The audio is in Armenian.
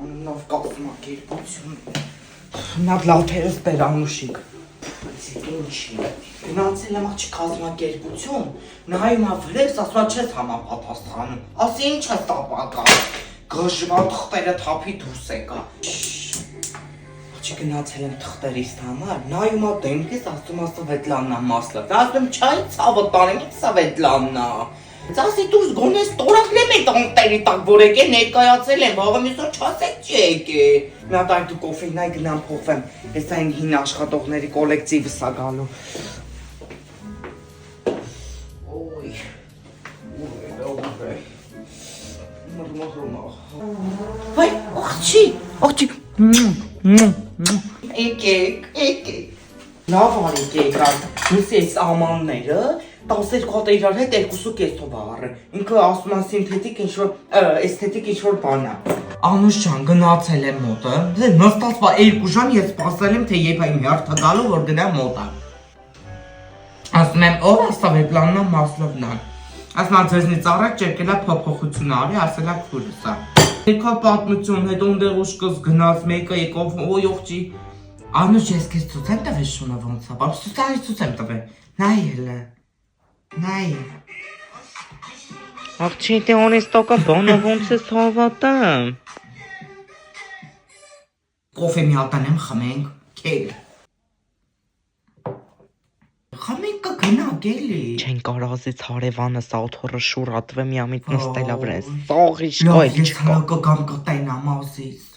Անունով կազմակերպություն։ Նա լաթերս բերանուշիկ։ Ինչի։ Գնացել եմ աչի կազմակերպություն, նայում ա վրեքս, ասում ա չես համապատասխանում, ասի ինչ ես տապակա, գժվա թղթերը թափի դուրս եկա։ Աչի գնացել եմ թղթերիս համար, նայում ա դեմքիս, ասում ա Սվետլանա Մասլովնա, ասում եմ չայ ցավը տանեմ, ինչ Սվետլանա։ Ասի դուրս գոնե ստորագրեմ այդ անտերի տակ, որ եկե ներկայացել եմ, վաղը մյուսօր չասեք չի եկե։ Մի հատ այդ դու կոֆեին այ գնամ փոխվեմ, ես այն հին աշխատողների կոլեկտիվս ա գալու։ Ոյ, վայ, աղջի, եկեք։ Լավ արեք եկան, միսի այս ամանները 12 հատ իրար հետ 2.5 առը, ինքը ասում են սինթետիկ ինչ-որ, էսթետիկ ինչ-որ բան է։ Անուշ ջան, գնացել եմ մոտը, նստած բա 2 ժամ ես սպասել եմ, թե երբ այն հերթը գալու, որ գնամ մոտը։ Ասում եմ, ով է Սվետլանա Մասլովնան։ Ասում եմ, ձեզնից առաջ եկել է փոփոխություն արի, ասել է քուրս է։ Եկա պատմություն, հետո ունդեղ ուշկս գնաց, մեկը եկավ, օй ողջի։ Անուշ, ես քեզ ցույց եմ տվել շունը ոնց է, բայց ցույց եմ տվել։ Նայ հելը։ Նայ։ Աղջի, դե օնեստոկա բանը ոնց ես հավատամ։ Կոֆե մի հատ անեմ, խմենք, քեգ։ Խմենք կգնանք էլի։ Չեն կարազից հարևանս աթոռը շուրատվեմ, միամիտ նստելա վրան, սաղ իշկա, Ես հալակը գամ կտենամ ասից։